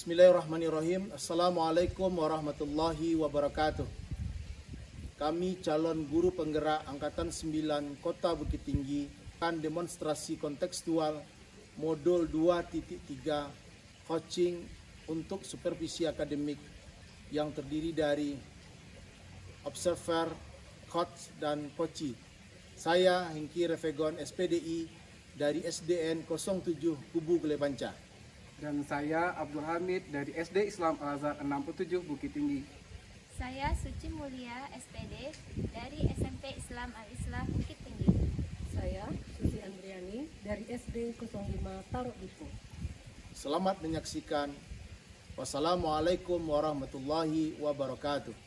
Bismillahirrahmanirrahim. Assalamualaikum warahmatullahi wabarakatuh. Kami calon guru penggerak Angkatan 9 Kota Bukit Tinggi akan demonstrasi kontekstual modul 2.3 coaching untuk supervisi akademik yang terdiri dari observer, coach, dan coachee. Saya Hengki Refegon SPDI dari SDN 07 Kubu Gelebanca. Dan saya Abdul Hamid dari SD Islam Al-Azhar 67 Bukit Tinggi. Saya Suci Mulia SPD dari SMP Islam Al-Islah Bukit Tinggi. Saya Susi Andriani dari SD 05 Tarok Dipo. Selamat menyaksikan. Wassalamualaikum warahmatullahi wabarakatuh.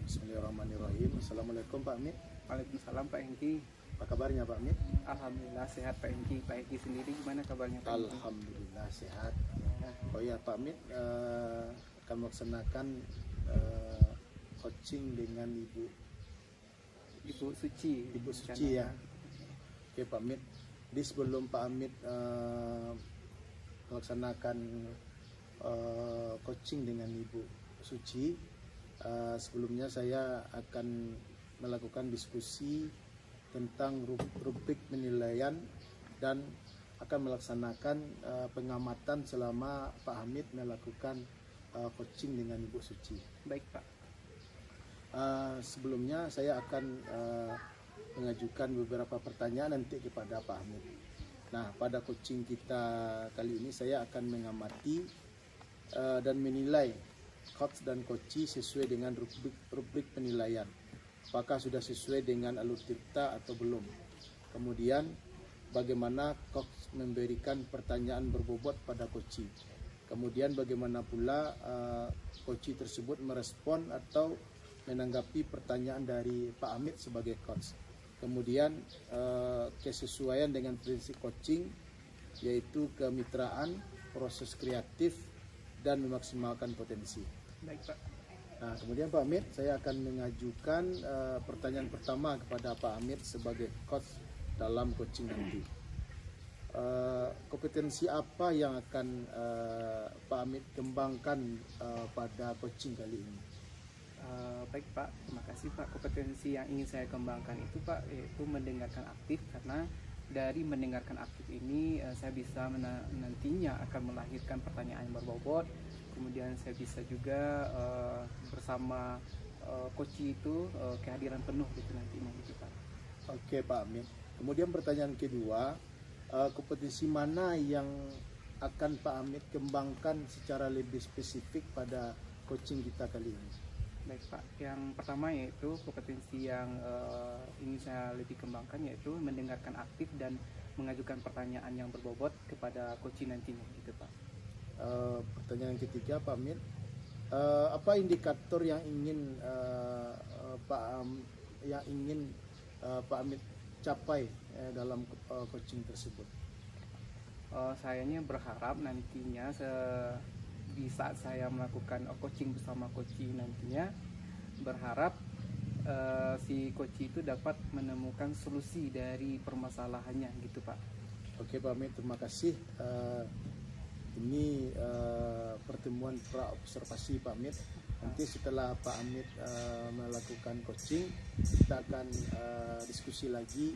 Bismillahirrahmanirrahim. Assalamualaikum Pak Hamid. Waalaikumsalam Pak Hengki. Apa kabarnya Pak Hamid? Alhamdulillah sehat Pak Hengki. Pak Hengki sendiri gimana kabarnya Pak Hengki? Alhamdulillah sehat. Oh ya Pak Hamid, akan melaksanakan coaching dengan Ibu Suci. Ibu Suci ya. Oke Pak Hamid. Jadi sebelum Pak Hamid melaksanakan coaching dengan Ibu Suci, sebelumnya saya akan melakukan diskusi tentang rubrik penilaian dan akan melaksanakan pengamatan selama Pak Hamid melakukan coaching dengan Ibu Suci. Baik Pak. Sebelumnya saya akan mengajukan beberapa pertanyaan nanti kepada Pak Hamid. Nah, pada coaching kita kali ini saya akan mengamati dan menilai coach dan coachee sesuai dengan rubrik penilaian. Apakah sudah sesuai dengan alur tirta atau belum. Kemudian bagaimana coach memberikan pertanyaan berbobot pada coachee. Kemudian bagaimana pula coachee tersebut merespon atau menanggapi pertanyaan dari Pak Hamid sebagai coach. Kemudian kesesuaian dengan prinsip coaching, yaitu kemitraan, proses kreatif, dan memaksimalkan potensi. Baik Pak. Nah, kemudian Pak Hamid, saya akan mengajukan pertanyaan pertama kepada Pak Hamid sebagai coach dalam coaching nanti. Kompetensi apa yang akan Pak Hamid kembangkan pada coaching kali ini? Baik Pak, terima kasih Pak. Kompetensi yang ingin saya kembangkan itu Pak, yaitu mendengarkan aktif, karena dari mendengarkan aktif ini saya bisa nantinya akan melahirkan pertanyaan yang berbobot. Kemudian saya bisa juga bersama coachee itu kehadiran penuh gitu nantinya gitu Pak. Oke Pak Hamid. Kemudian pertanyaan kedua, kompetensi mana yang akan Pak Hamid kembangkan secara lebih spesifik pada coaching kita kali ini? Baik Pak, yang pertama yaitu kompetensi yang ingin saya lebih kembangkan, yaitu mendengarkan aktif dan mengajukan pertanyaan yang berbobot kepada coachee nantinya gitu Pak. Pertanyaan ketiga Pak Hamid, apa indikator yang ingin Pak Hamid capai dalam coaching tersebut? Sayanya berharap nantinya di saat saya melakukan coaching bersama coachee nantinya, berharap si coachee itu dapat menemukan solusi dari permasalahannya gitu Pak. Oke Pak Hamid, terima kasih. Ini pertemuan pra observasi Pak Hamid. Nanti setelah Pak Hamid melakukan coaching, kita akan diskusi lagi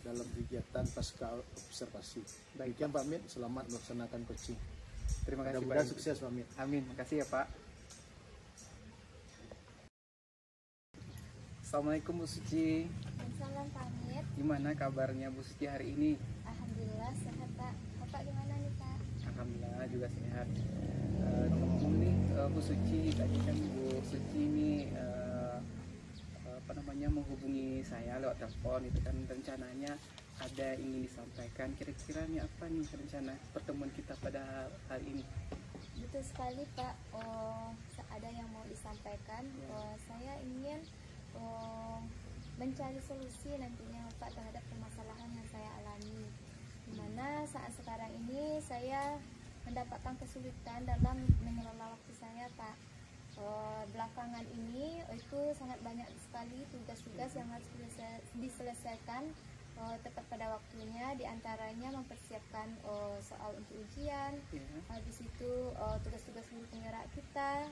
dalam kegiatan pasca observasi. Demikian Pak Hamid, selamat melaksanakan coaching. Terima kasih Mudah-mudahan Pak. sukses Pak Hamid. Amin, makasih ya Pak. Assalamualaikum Bu Suci. Salam Pak Hamid. Gimana kabarnya Bu Suci hari ini? Alhamdulillah sehat Pak. Bapak gimana nih Pak? Alhamdulillah juga sehat. Ini Bu Suci, tadi kan Bu Suci ini menghubungi saya lewat telepon, itu kan rencananya ada ingin disampaikan. Kira-kira ini apa nih rencana pertemuan kita pada hari ini? Betul sekali Pak. Ada yang mau disampaikan. Saya ingin mencari solusi nantinya Pak terhadap permasalahan yang saya alami. Dimana saat sekarang ini saya mendapatkan kesulitan dalam mengelola waktu saya Pak. Belakangan ini itu sangat banyak sekali tugas-tugas yang harus diselesaikan tepat pada waktunya, diantaranya mempersiapkan soal untuk ujian. Habis itu tugas-tugas guru penggerak kita.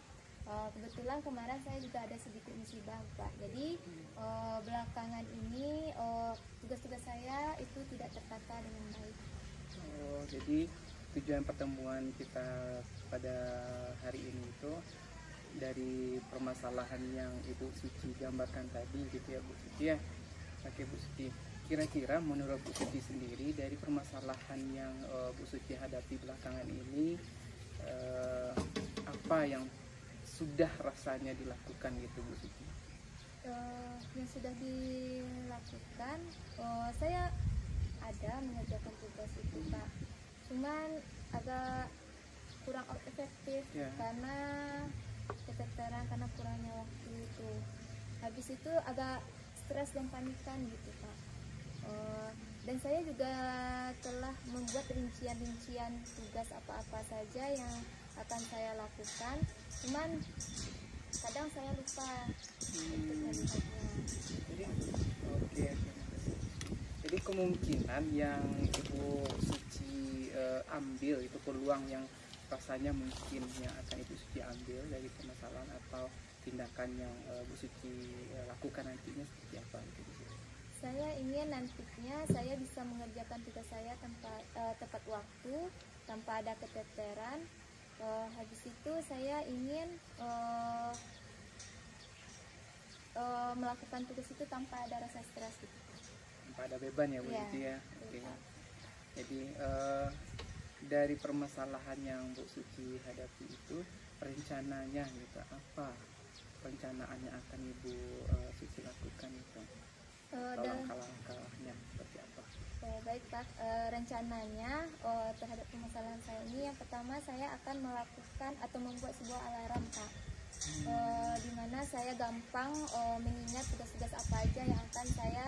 Kebetulan kemarin saya juga ada sedikit musibah Pak, jadi belakangan ini tugas-tugas saya itu tidak tertata dengan baik. Jadi tujuan pertemuan kita pada hari ini itu dari permasalahan yang Ibu Suci gambarkan tadi gitu ya Bu Suci ya. Oke Bu Suci, kira-kira menurut Bu Suci sendiri dari permasalahan yang Bu Suci hadapi belakangan ini, apa yang sudah rasanya dilakukan gitu Bu Suci? Yang sudah dilakukan, saya ada mengerjakan tugas itu Pak, cuman agak kurang efektif karena keteteran, karena kurangnya waktu itu. Habis itu agak stres dan panikan gitu Pak. Dan saya juga telah membuat rincian-rincian tugas apa-apa saja yang akan saya lakukan, cuman kadang saya lupa untuk melihatnya. Oke. Jadi kemungkinan yang Ibu Suci ambil itu peluang yang rasanya mungkin yang akan Ibu Suci ambil dari permasalahan atau tindakan yang Bu Suci lakukan nantinya seperti apa gitu Bu Suci? Saya ingin nantinya saya bisa mengerjakan tugas saya tepat waktu, tanpa ada keteteran. Habis itu saya ingin melakukan tugas itu tanpa ada rasa stres gitu. Tanpa ada beban ya Bu Suci ya. Oke. Jadi dari permasalahan yang Bu Suci hadapi itu, rencananya gitu, apa perencanaannya akan Ibu Suci lakukan itu? Langkah-langkahnya seperti apa? Baik Pak, rencananya terhadap permasalahan saya ini, yang pertama saya akan melakukan atau membuat sebuah alarm Pak, dimana saya gampang mengingat tugas-tugas apa aja yang akan saya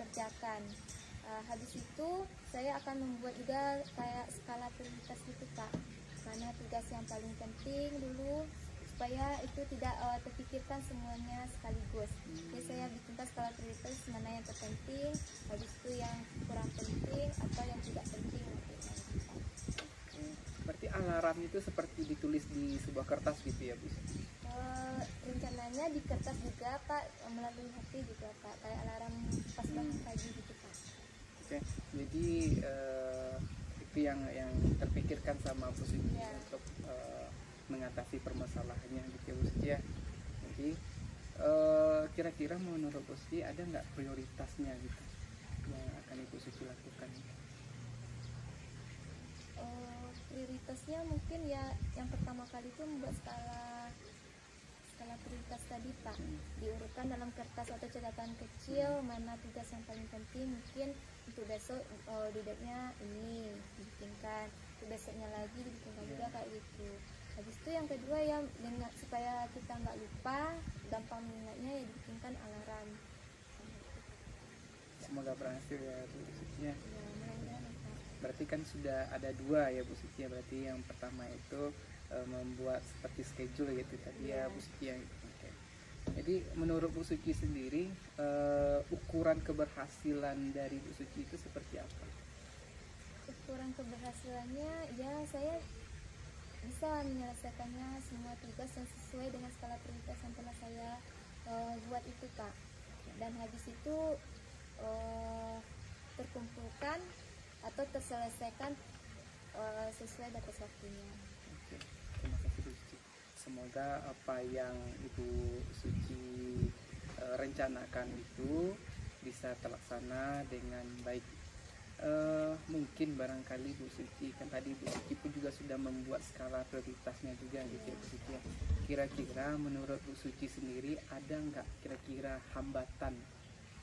kerjakan. Habis itu saya akan membuat juga kayak skala prioritas gitu Pak, karena tugas yang paling penting dulu supaya itu tidak terpikirkan semuanya sekaligus. Jadi saya bikinkan skala prioritas mana yang terpenting, habis itu yang kurang penting atau yang tidak penting. Berarti alarm itu seperti ditulis di sebuah kertas gitu ya Bu? Rencananya di kertas juga Pak, melalui HP juga Pak, kayak alarm pas bangun pagi gitu Pak. Oke, jadi itu yang terpikirkan sama Bu Suci untuk mengatasi permasalahannya gitu ya Bu Suci ya. Jadi kira-kira menurut Bu Suci ada nggak prioritasnya gitu yang akan Ibu Suci lakukan? Prioritasnya mungkin ya yang pertama kali itu membuat skala prioritas tadi Pak, diurutkan dalam kertas atau catatan kecil mana tugas yang paling penting. Mungkin untuk besok duduknya ini dibikinkan, untuk besoknya lagi dibikinkan juga kayak gitu. Habis itu yang kedua ya, supaya kita nggak lupa, gampang mengingatnya, ya dibikinkan alarm. Semoga berhasil ya Bu Suci ya. Mudah-mudahan Pak. Berarti kan sudah ada dua ya Bu Suci ya. Berarti yang pertama itu membuat seperti schedule gitu tadi ya Bu Suci ya. Oke. Jadi menurut Bu Suci sendiri, ukuran keberhasilan dari Bu Suci itu seperti apa? Ukuran keberhasilannya ya saya bisa menyelesaikannya semua tugas yang sesuai dengan skala prioritas yang telah saya buat itu Pak. Dan habis itu terkumpulkan atau terselesaikan sesuai batas waktunya. Oke, terima kasih Bu Suci. Semoga apa yang Ibu Suci rencanakan itu bisa terlaksana dengan baik. Mungkin barangkali Bu Suci, kan tadi Bu Suci pun juga sudah membuat skala prioritasnya juga gitu ya Bu Suci ya. Kira-kira menurut Bu Suci sendiri ada nggak kira-kira hambatan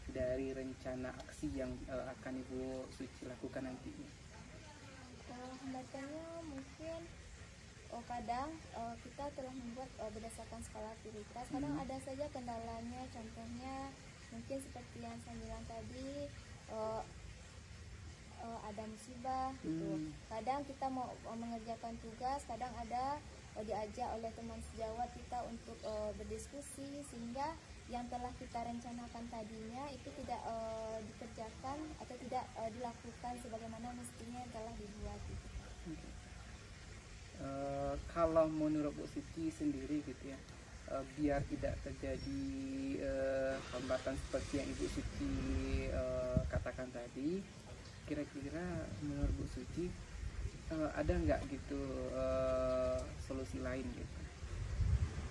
dari rencana aksi yang akan Ibu Suci lakukan nantinya? Kalau hambatannya mungkin kadang kita telah membuat berdasarkan skala prioritas, kadang ada saja kendalanya. Contohnya mungkin seperti yang saya bilang tadi, ada musibah gitu. Kadang kita mau mengerjakan tugas, kadang ada diajak oleh teman sejawat kita untuk berdiskusi, sehingga yang telah kita rencanakan tadinya itu tidak dikerjakan atau tidak dilakukan sebagaimana mestinya yang telah dibuat gitu. Kalau menurut Bu Suci sendiri gitu ya, biar tidak terjadi hambatan seperti yang Ibu Suci katakan tadi, kira-kira menurut Bu Suci ada nggak gitu solusi lain gitu,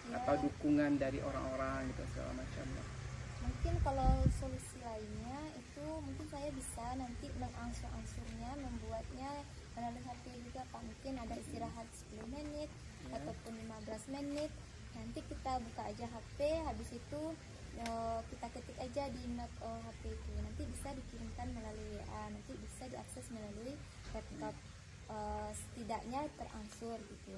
Ya, atau dukungan dari orang-orang gitu segala macam? mungkin kalau solusi lainnya itu mungkin saya bisa nanti mengangsur-angsurnya, membuatnya melalui HP juga Pak. Mungkin ada istirahat 10 menit Ya. ataupun 15 menit. Nanti kita buka aja HP, habis itu kita ketik aja di note HP itu. Nanti bisa dikirimkan melalui WA, nanti bisa diakses melalui laptop. Setidaknya terangsur gitu.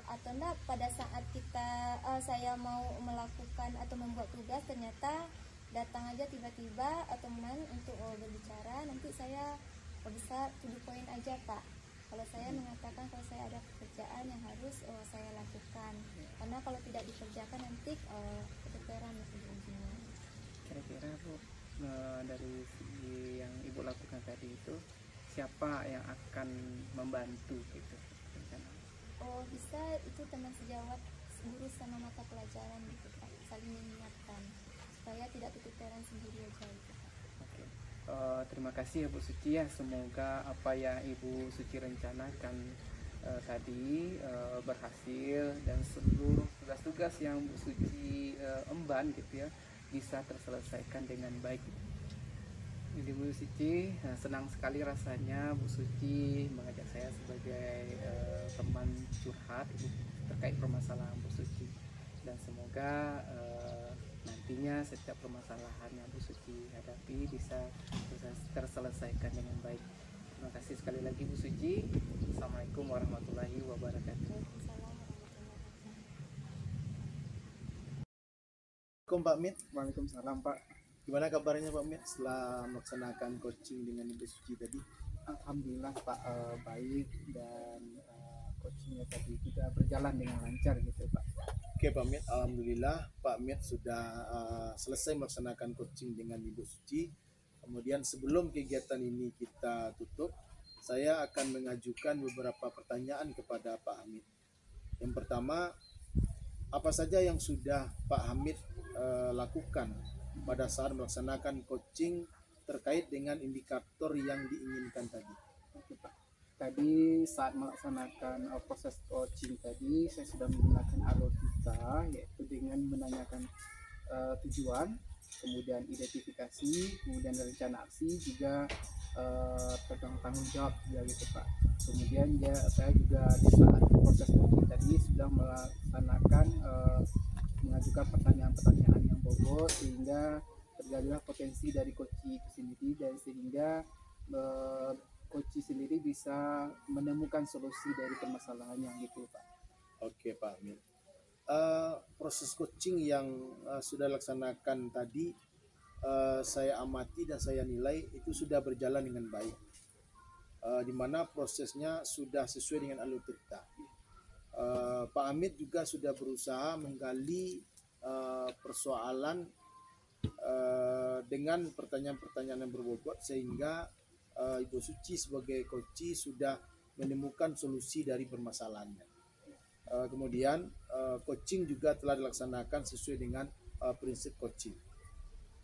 Atau enggak pada saat kita saya mau melakukan atau membuat tugas ternyata datang aja tiba-tiba teman untuk berbicara, nanti saya bisa to the point aja Pak. Kalau saya mengatakan kalau saya ada pekerjaan yang harus saya lakukan, karena kalau tidak dikerjakan nanti keteteran ujung-ujungnya. Kira-kira Bu, dari segi yang Ibu lakukan tadi itu, siapa yang akan membantu gitu rencana? Bisa itu teman sejawat guru sama mata pelajaran gitu Pak, saling mengingatkan supaya tidak keteteran sendiri aja gitu Pak. Oke. Terima kasih ya Bu Suci ya, semoga apa yang Ibu Suci rencanakan tadi berhasil dan seluruh tugas-tugas yang Bu Suci emban gitu ya bisa terselesaikan dengan baik. Jadi Bu Suci, senang sekali rasanya Bu Suci mengajak saya sebagai teman curhat terkait permasalahan Bu Suci, dan semoga nantinya setiap permasalahan yang Bu Suci hadapi bisa terselesaikan dengan baik. Terima kasih sekali lagi Bu Suci. Assalamualaikum warahmatullahi wabarakatuh. Waalaikumsalam warahmatullahi wabarakatuh. Assalamualaikum Pak Mit. Waalaikumsalam Pak. Gimana kabarnya Pak Mit setelah melaksanakan coaching dengan Ibu Suci tadi? Alhamdulillah Pak, baik, dan coachingnya tadi juga berjalan dengan lancar gitu Pak. Oke Pak Mit, alhamdulillah Pak Mit sudah selesai melaksanakan coaching dengan Ibu Suci. Kemudian sebelum kegiatan ini kita tutup, saya akan mengajukan beberapa pertanyaan kepada Pak Hamid. Yang pertama, apa saja yang sudah Pak Hamid lakukan pada saat melaksanakan coaching terkait dengan indikator yang diinginkan tadi? Oke Pak. Tadi saat melaksanakan proses coaching tadi, saya sudah menggunakan Alotika, yaitu dengan menanyakan tujuan, kemudian identifikasi, kemudian rencana aksi, juga tentang tanggung jawab juga gitu Pak. Kemudian saya juga di saat proses coaching tadi sudah melaksanakan mengajukan pertanyaan-pertanyaan yang bobot sehingga terjadilah potensi dari coaching itu sendiri, dan sehingga coach sendiri bisa menemukan solusi dari permasalahannya gitu Pak. Oke Pak Hamid. Proses coaching yang sudah laksanakan tadi saya amati dan saya nilai itu sudah berjalan dengan baik, di mana prosesnya sudah sesuai dengan alur cerita. Pak Hamid juga sudah berusaha menggali persoalan dengan pertanyaan-pertanyaan yang berbobot, sehingga Ibu Suci sebagai coach sudah menemukan solusi dari permasalahannya. Kemudian coaching juga telah dilaksanakan sesuai dengan prinsip coaching.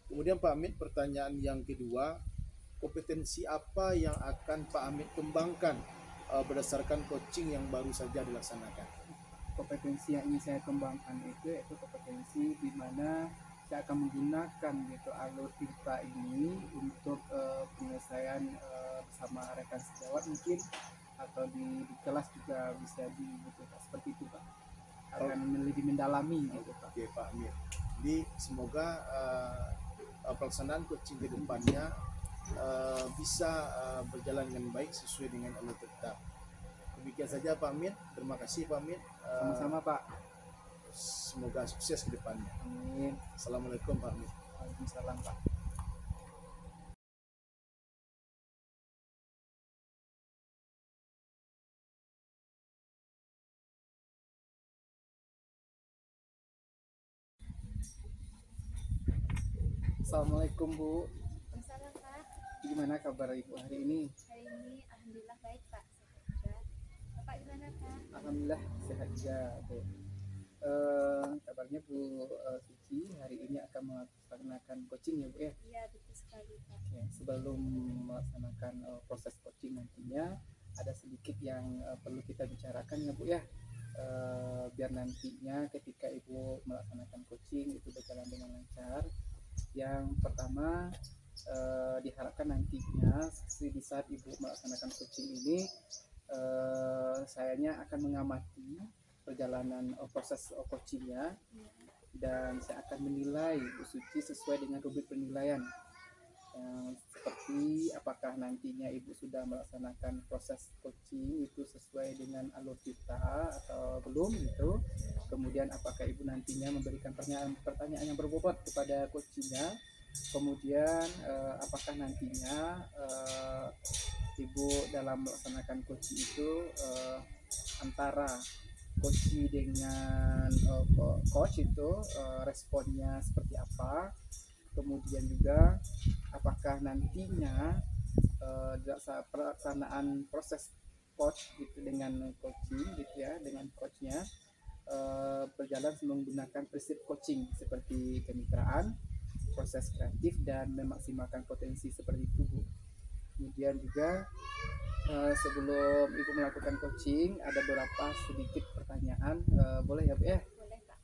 Kemudian Pak Hamid, pertanyaan yang kedua, kompetensi apa yang akan Pak Hamid kembangkan berdasarkan coaching yang baru saja dilaksanakan? Kompetensi yang ingin saya kembangkan itu yaitu kompetensi di mana saya akan menggunakan gitu alur cerita ini untuk penyelesaian bersama rekan sejawat mungkin, atau di kelas juga bisa dibutuhkan seperti itu Pak. Akan lebih mendalami gitu Pak. Oke Pak Hamid. Jadi semoga pelaksanaan coaching ke depannya bisa berjalan dengan baik sesuai dengan alur cerita. Demikian saja Pak Hamid. Terima kasih Pak Hamid. Sama-sama Pak. Semoga sukses ke depannya. Amin. Assalamualaikum Pak Hamid. Waalaikumsalam Pak. Assalamualaikum Bu. Waalaikumsalam Pak. Gimana kabar Ibu hari ini? Hari ini alhamdulillah baik Pak. Sehat juga. Bapak gimana Pak? Alhamdulillah sehat juga Bu. Kabarnya Bu Suci hari ini akan melaksanakan coaching ya Bu ya. Iya betul sekali Pak. Oke, sebelum melaksanakan proses coaching nantinya ada sedikit yang perlu kita bicarakan ya Bu ya. Biar nantinya ketika Ibu melaksanakan coaching itu berjalan dengan lancar. Yang pertama diharapkan nantinya di saat Ibu melaksanakan coaching ini sayanya akan mengamati perjalanan proses coachingnya Iya. dan saya akan menilai Bu Suci sesuai dengan rubrik penilaian. Seperti apakah nantinya Ibu sudah melaksanakan proses coaching itu sesuai dengan alur kita atau belum gitu. Kemudian apakah Ibu nantinya memberikan pertanyaan yang berbobot kepada coachingnya. Kemudian apakah nantinya Ibu dalam melaksanakan coaching itu antara coaching dengan coach itu responnya seperti apa. Kemudian juga apakah nantinya pelaksanaan proses coach gitu dengan coaching gitu ya dengan coachnya berjalan menggunakan prinsip coaching seperti kemitraan, proses kreatif dan memaksimalkan potensi seperti itu Bu. Kemudian juga sebelum Ibu melakukan coaching ada beberapa sedikit pertanyaan, boleh ya Bu ya? Boleh Pak.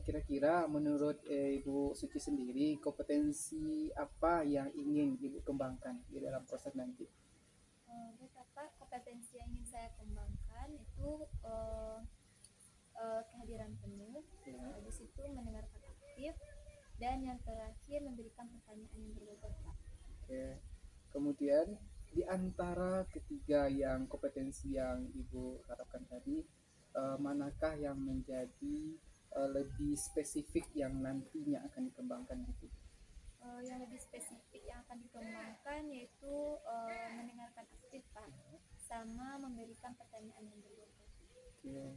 Kira-kira menurut Ibu Suci sendiri kompetensi apa yang ingin Ibu kembangkan di dalam proses nanti? Bapak, kompetensi yang ingin saya kembangkan itu kehadiran penuh, habis itu mendengarkan aktif, dan yang terakhir memberikan pertanyaan yang berbobot Pak. Oke. Kemudian di antara ketiga yang kompetensi yang Ibu harapkan tadi, manakah yang menjadi lebih spesifik yang nantinya akan dikembangkan gitu? Yang lebih spesifik yang akan dikembangkan yaitu mendengarkan aktif Pak, sama memberikan pertanyaan yang berbobot. Oke.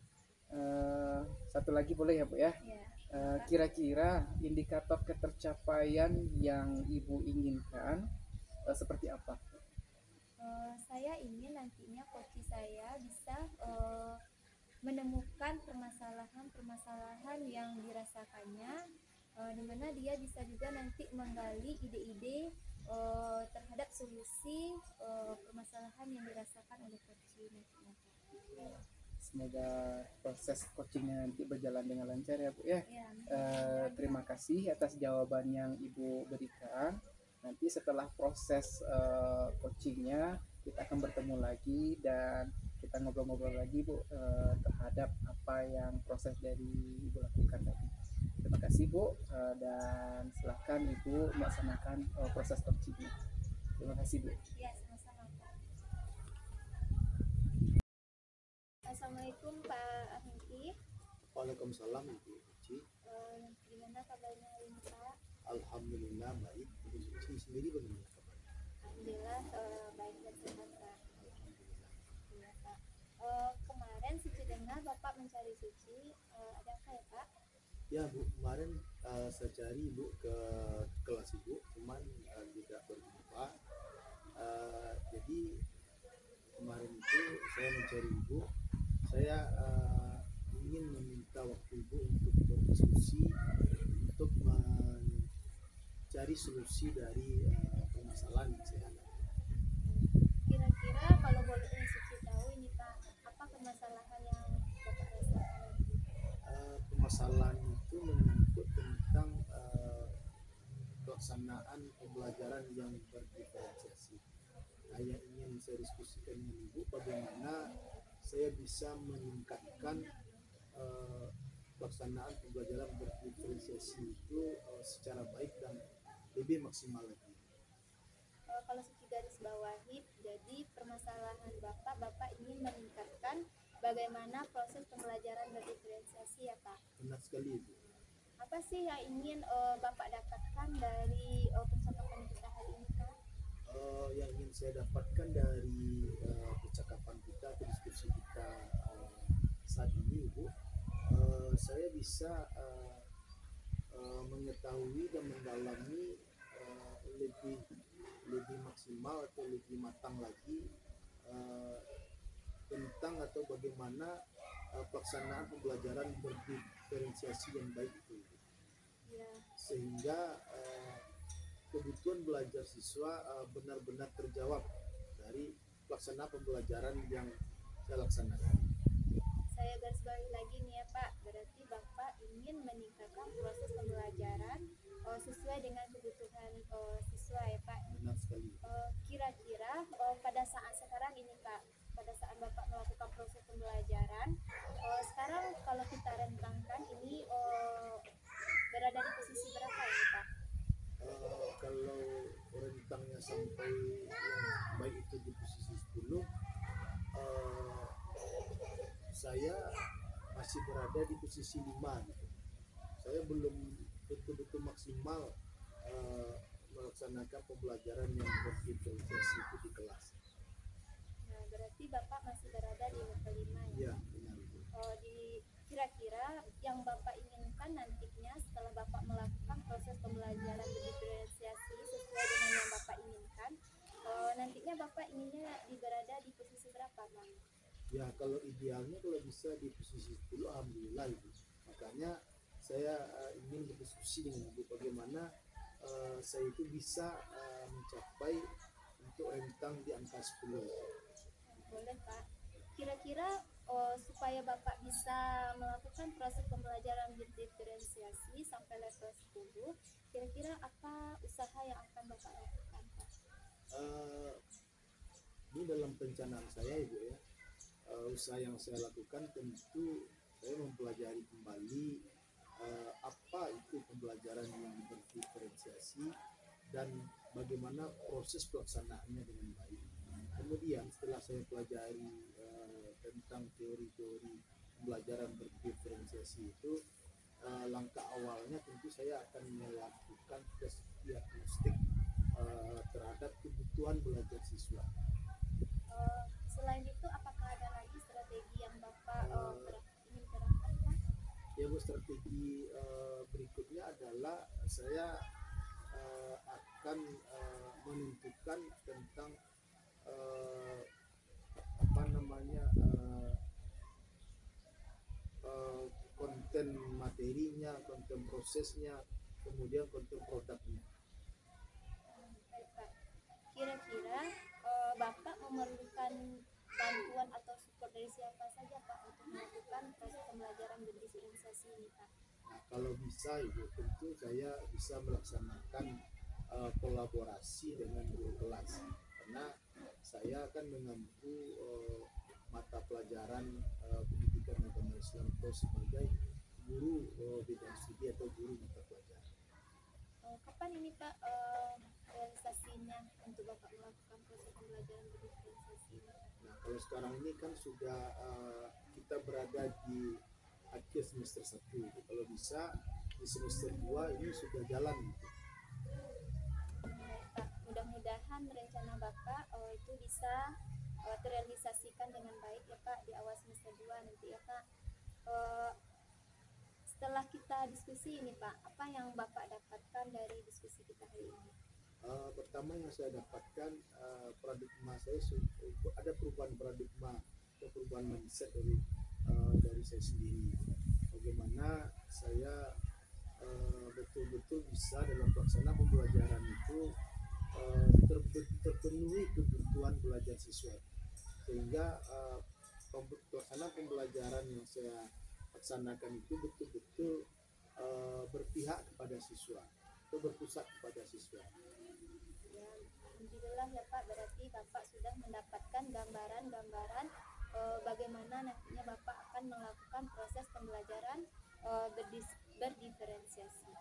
Satu lagi boleh ya Bu ya? Ya. Kira-kira indikator ketercapaian yang Ibu inginkan seperti apa? Saya ingin nantinya coach saya bisa menemukan permasalahan-permasalahan yang dirasakannya, di mana dia bisa juga nanti menggali ide-ide terhadap solusi permasalahan yang dirasakan oleh coach nantinya. Semoga proses coachingnya nanti berjalan dengan lancar ya Bu ya. Ya, Terima kasih atas jawaban yang Ibu berikan. Nanti setelah proses coachingnya kita akan bertemu lagi dan kita ngobrol-ngobrol lagi Bu terhadap apa yang proses dari Ibu lakukan tadi. Terima kasih Bu dan silakan Ibu melaksanakan proses coachingnya. Terima kasih Bu. Ya, sama-sama Pak. Assalamualaikum Pak Hengki. Waalaikumsalam Ibu Suci. Gimana kabarnya hari ini Pak? Alhamdulillah baik. Ibu Suci sendiri bagaimana kabarnya? Alhamdulillah baik dan sehat Pak. Alhamdulillah. Iya Pak. Kemarin Suci dengar Bapak mencari Suci, ada apa ya Pak? Ya Bu, kemarin saya cari Ibu ke kelas Ibu, cuman tidak berjumpa. Jadi kemarin itu saya mencari Ibu, saya ingin meminta waktu Ibu untuk berdiskusi, untuk mencari solusi dari permasalahan yang saya hadapi. Kira-kira kalau boleh Suci tahu ini Pak, apa permasalahan yang Bapak rasakan? Permasalahan itu menyangkut tentang pelaksanaan pembelajaran yang berdiferensiasi. Nah, yang ingin saya diskusikan dengan Ibu, bagaimana saya bisa meningkatkan pelaksanaan pembelajaran berdiferensiasi itu secara baik dan lebih maksimal lagi. Kalau Suci garis bawahi, jadi permasalahan Bapak ingin meningkatkan bagaimana proses pembelajaran berdiferensiasi ya Pak. Benar sekali Ibu. Apa sih yang ingin Bapak dapatkan dari percakapan kita hari ini Pak? Yang ingin saya dapatkan dari percakapan kita, diskusi kita saat ini Ibu, saya bisa mengetahui dan mendalami lebih maksimal atau lebih matang lagi tentang atau bagaimana pelaksanaan pembelajaran berdiferensiasi yang baik itu, sehingga kebutuhan belajar siswa benar-benar terjawab dari pelaksanaan pembelajaran yang saya laksanakan. Saya garis bawahi lagi nih ya Pak, berarti Bapak ingin meningkatkan proses pembelajaran sesuai dengan kebutuhan siswa ya Pak. Benar sekali. Kira-kira pada saat sekarang ini Pak, pada saat Bapak melakukan proses pembelajaran, sekarang kalau kita rentangkan ini berada di posisi berapa ini Pak? Kalau rentangnya sampai yang baik itu di posisi 10, saya masih berada di posisi 5 gitu. Saya belum betul-betul maksimal melaksanakan pembelajaran yang berdiferensiasi itu di kelas. Nah, berarti Bapak masih berada di level 5 ya? Ya, benar. Kira-kira yang Bapak inginkan nantinya setelah Bapak melakukan proses pembelajaran berdiferensiasi sesuai dengan yang Bapak inginkan, nantinya Bapak inginnya berada di posisi berapa Pak? Ya, kalau idealnya kalau bisa di posisi 10, alhamdulillah Ibu. Makanya saya ingin berdiskusi dengan Ibu bagaimana saya itu bisa mencapai untuk rentang di angka 10. Boleh Pak. Kira-kira supaya Bapak bisa melakukan proses pembelajaran berdiferensiasi sampai level 10, kira-kira apa usaha yang akan Bapak lakukan Pak? Ini dalam perencanaan saya Ibu ya. Usaha yang saya lakukan tentu saya mempelajari kembali apa itu pembelajaran yang berdiferensiasi dan bagaimana proses pelaksanaannya dengan baik. Kemudian setelah saya pelajari tentang teori-teori pembelajaran berdiferensiasi itu, langkah awalnya tentu saya akan melakukan tes diagnostik terhadap kebutuhan belajar siswa. Selain itu, apakah ada lagi strategi yang Bapak ingin terapkan Pak? Ya Bu, strategi berikutnya adalah saya akan menentukan tentang konten materinya, konten prosesnya, kemudian konten produknya. Baik Pak. Kira-kira Bapak memerlukan bantuan atau support dari siapa saja Pak untuk melakukan proses pembelajaran berdiferensiasi ini Pak? Nah, kalau bisa Ibu, tentu saya bisa melaksanakan kolaborasi dengan guru kelas, karena saya akan mengampu mata pelajaran pendidikan agama Islam atau sebagai guru bidang studi atau guru mata pelajaran. Kapan ini Pak realisasinya untuk Bapak melakukan proses pembelajaran berdiferensiasi ini? Nah, kalau sekarang ini kan sudah kita berada di akhir semester 1, kalau bisa di semester 2 ini sudah jalan gitu. Baik Pak, mudah-mudahan rencana Bapak itu bisa terrealisasikan dengan baik ya Pak di awal semester 2 nanti ya Pak. Setelah kita diskusi ini Pak, apa yang Bapak dapatkan dari diskusi kita hari ini? Pertama yang saya dapatkan, paradigma saya ada perubahan paradigma atau perubahan mindset dari saya sendiri. Bagaimana saya betul-betul bisa dalam pelaksanaan pembelajaran itu terpenuhi kebutuhan belajar siswa, sehingga pelaksanaan pembelajaran yang saya laksanakan itu betul-betul berpihak kepada siswa atau berpusat kepada siswa. Ya, alhamdulillah ya Pak, berarti Bapak sudah mendapatkan gambaran-gambaran bagaimana nantinya Bapak akan melakukan proses pembelajaran berdiferensiasi.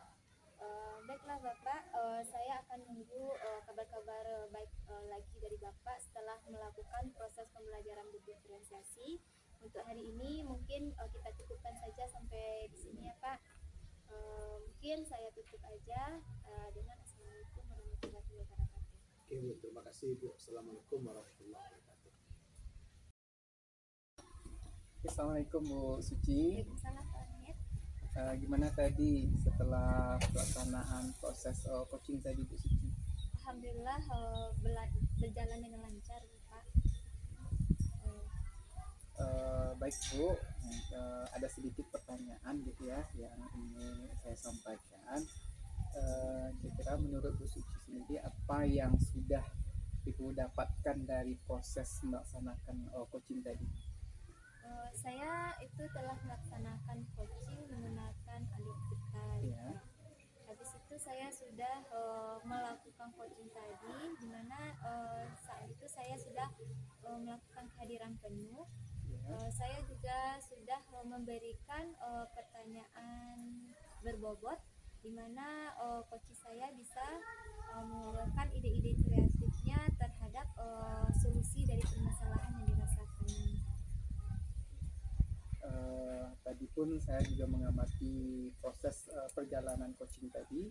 Baiklah Bapak, saya akan menunggu kabar-kabar baik lagi dari Bapak setelah melakukan proses pembelajaran berdiferensiasi. Untuk hari ini mungkin kita cukupkan saja sampai di sini ya Pak. Mungkin saya tutup aja dengan Assalamualaikum warahmatullahi wabarakatuh. Oke Bu, terima kasih Bu. Assalamualaikum warahmatullahi wabarakatuh. Assalamualaikum Bu Suci. Waalaikumsalam Pak Hamid. Gimana tadi setelah pelaksanaan proses coaching tadi Bu Suci? Alhamdulillah berjalan dengan lancar Pak. Baik Bu, ada sedikit pertanyaan gitu ya yang ingin saya sampaikan. Kira-kira menurut Bu Suci sendiri apa yang sudah Ibu dapatkan dari proses melaksanakan coaching tadi? Saya itu telah melaksanakan coaching menggunakan alur vital. Ya. Habis itu saya sudah melakukan coaching tadi, di mana saat itu saya sudah melakukan kehadiran penuh. Saya juga sudah memberikan pertanyaan berbobot, di mana coach saya bisa mengeluarkan ide-ide kreatifnya terhadap solusi dari permasalahan yang dirasakan. Tadi pun saya juga mengamati proses perjalanan coaching tadi,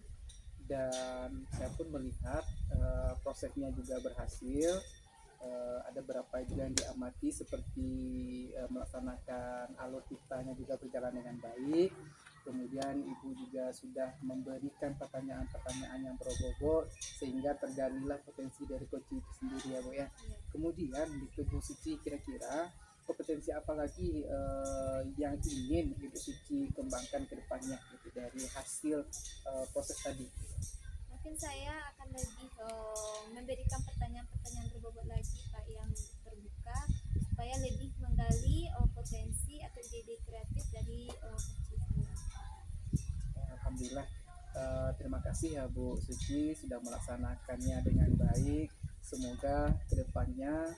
dan saya pun melihat prosesnya juga berhasil. Ada beberapa juga yang diamati seperti melaksanakan alur kitanya juga berjalan dengan baik. Kemudian Ibu juga sudah memberikan pertanyaan-pertanyaan yang berbobot sehingga tergalilah potensi dari coaching itu sendiri ya Bu ya. Kemudian gitu Bu Suci, kira-kira kompetensi apa lagi yang ingin Ibu Suci kembangkan ke depannya gitu dari hasil proses tadi? Mungkin saya akan lebih memberikan pertanyaan-pertanyaan berbobot lagi Pak, yang terbuka supaya lebih menggali potensi atau ide kreatif dari coach saya. Alhamdulillah, terima kasih ya Bu Suci sudah melaksanakannya dengan baik. Semoga kedepannya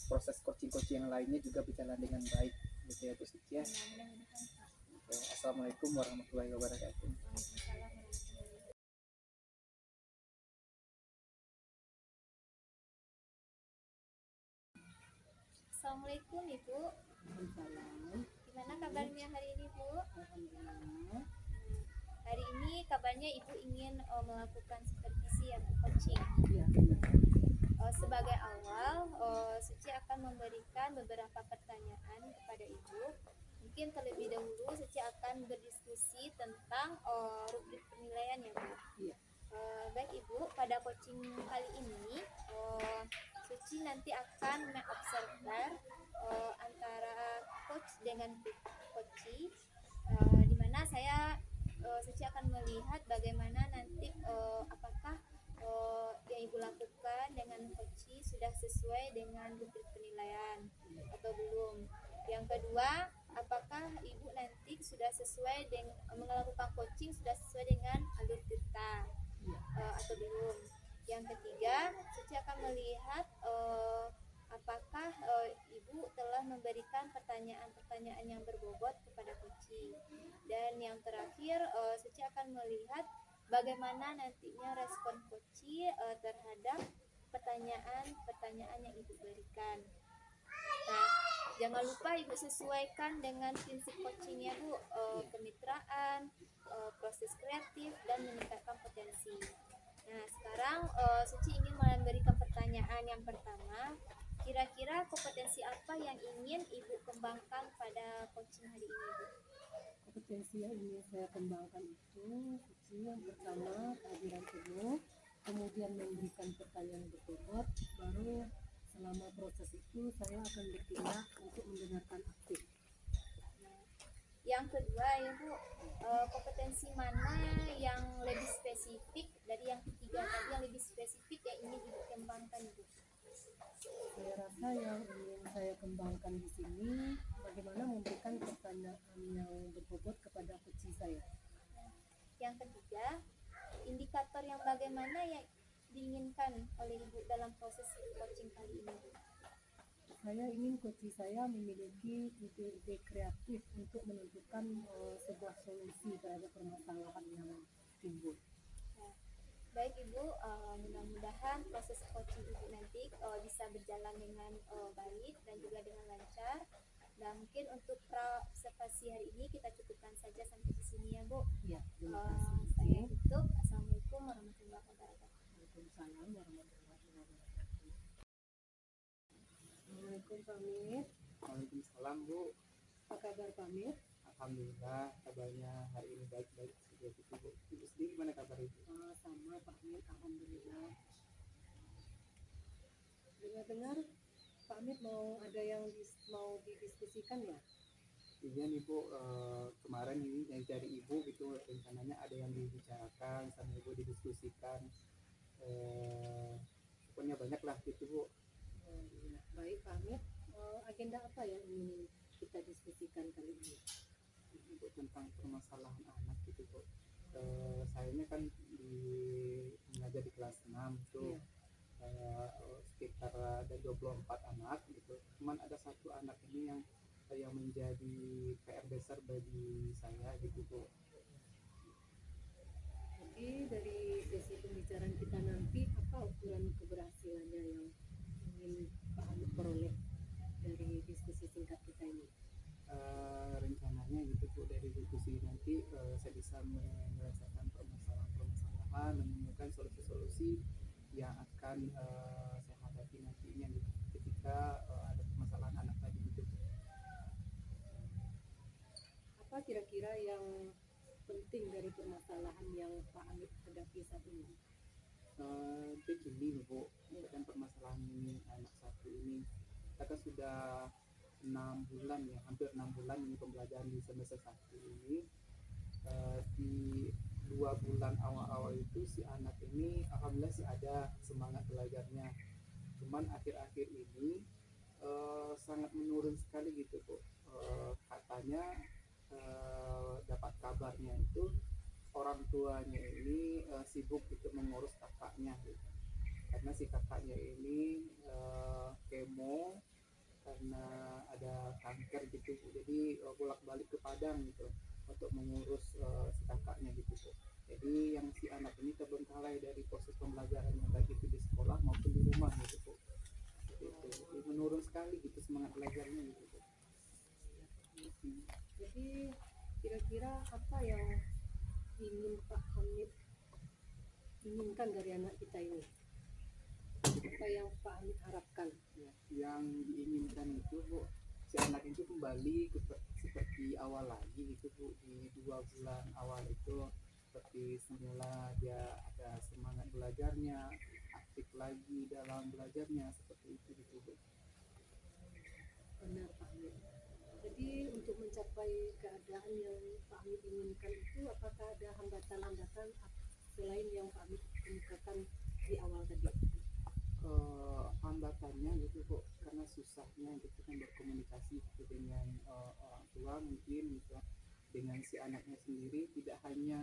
proses coaching-coaching yang lainnya juga berjalan dengan baik gitu ya Bu Suci ya. Mudah-mudahan Pak. Oke, Assalamualaikum warahmatullahi wabarakatuh. Waalaikumsalam warahmatullahi wabarakatuh. Assalamualaikum Ibu. Waalaikumsalam. Gimana kabarnya hari ini Bu? Alhamdulillah. Hari ini kabarnya Ibu ingin melakukan supervisi atau coaching. Ya, Sebagai awal, Suci akan memberikan beberapa pertanyaan kepada Ibu. Mungkin terlebih dahulu Suci akan berdiskusi tentang rubrik penilaian ya Bu. Iya. Baik Ibu, pada coaching kali ini Suci nanti akan mengobserver antara coach dengan coachee, di mana Suci akan melihat bagaimana nanti apakah yang Ibu lakukan dengan coachee sudah sesuai dengan rubrik penilaian atau belum. Yang kedua, apakah Ibu nanti sudah sesuai dengan melakukan coaching sudah sesuai dengan alur kita atau belum. Yang ketiga, Suci akan melihat apakah Ibu telah memberikan pertanyaan-pertanyaan yang berbobot kepada coaching. Dan yang terakhir, Suci akan melihat bagaimana nantinya respon coaching terhadap pertanyaan-pertanyaan yang Ibu berikan. Nah, jangan lupa Ibu sesuaikan dengan prinsip coachingnya Bu, kemitraan, proses kreatif, dan meningkatkan potensi. Nah, sekarang Suci ingin memberikan pertanyaan yang pertama. Kira-kira kompetensi apa yang ingin Ibu kembangkan pada coaching hari ini Bu? kompetensi yang ingin saya kembangkan itu yang pertama kehadiran penuh, kemudian memberikan pertanyaan berbobot, baru selama proses itu saya akan bertindak untuk mendengarkan aktif. Yang kedua ya Bu, kompetensi mana yang lebih spesifik dari yang ketiga tadi, yang lebih spesifik yang ingin Ibu kembangkan Bu? Saya rasa yang ingin saya kembangkan di sini bagaimana memberikan pertanyaan yang berbobot kepada coach saya. Yang ketiga, indikator yang bagaimana yang diinginkan oleh Ibu dalam proses coaching kali ini Bu? Saya ingin coach saya memiliki ide-ide kreatif untuk menentukan sebuah solusi terhadap permasalahan yang timbul. Baik Ibu, mudah-mudahan proses coaching Ibu nanti bisa berjalan dengan baik dan juga dengan lancar. Dan mungkin untuk observasi hari ini kita cukupkan saja sampai di sini ya Bu. Ya, terima Saya kasih. tutup. Assalamualaikum warahmatullahi wabarakatuh. Waalaikumsalam warahmatullahi wabarakatuh. Assalamualaikum Pamir. Waalaikumsalam Bu. Apa kabar Pamir? alhamdulillah kabarnya hari ini baik-baik saja gitu Bu. Ibu sendiri gimana kabar Ibu? Sama Pak Amit, alhamdulillah. Dengar-dengar Pak Amit mau ada yang mau didiskusikan ya? Iya nih Bu, kemarin ini yang dari Ibu gitu rencananya ada yang dibicarakan sama Ibu didiskusikan. Pokoknya banyak lah gitu Bu. Iya. Baik Pak Amit, agenda apa yang ingin kita diskusikan kali ini? Untuk tentang permasalahan anak gitu Bu. Saya ini kan mengajar di kelas 6 tuh. Iya. Sekitar ada 24 anak gitu. Cuman ada satu anak ini yang menjadi PR besar bagi saya gitu Bu. Jadi dari sesi pembicaraan kita nanti apa ukuran keberhasilannya yang ingin Pak Amit peroleh dari diskusi singkat kita ini? Rencananya gitu Bu, dari diskusi nanti saya bisa menyelesaikan permasalahan-permasalahan, menemukan solusi-solusi yang akan saya hadapi nantinya gitu, ketika ada permasalahan anak tadi gitu. Apa kira-kira yang penting dari permasalahan yang Pak Amit hadapi saat ini? Begini Bu, dengan permasalahan ini anak satu ini, kita kan sudah 6 bulan ya, hampir 6 bulan ini pembelajaran di semester 1 ini. Di 2 bulan awal-awal itu si anak ini alhamdulillah sih ada semangat belajarnya, cuman akhir-akhir ini sangat menurun sekali gitu Bu. Katanya dapat kabarnya itu orang tuanya ini sibuk gitu mengurus kakaknya gitu. Karena si kakaknya ini kemo karena ada kanker gitu Bu. Jadi bolak-balik ke Padang gitu untuk mengurus si kakaknya gitu Bu. Jadi yang si anak ini terbengkalai dari proses pembelajarannya baik itu di sekolah maupun di rumah gitu Bu. Gitu. Jadi menurun sekali gitu semangat belajarnya gitu Bu. Jadi kira-kira apa yang ingin Pak Amit inginkan dari anak kita ini? Apa yang Pak Amit harapkan? Ya, yang diinginkan itu Bu, si anak itu kembali seperti awal lagi gitu Bu. Di 2 bulan awal itu seperti semula dia ada semangat belajarnya, aktif lagi dalam belajarnya, seperti itu gitu Bu. Benar Pak Amit. Jadi untuk mencapai keadaan yang Pak Amit inginkan itu, apakah ada hambatan-hambatan selain yang Pak Amit kemukakan di awal tadi? Hambatannya gitu Bu, karena susahnya gitu kan berkomunikasi gitu dengan orang tua mungkin gitu, dengan si anaknya sendiri. Tidak hanya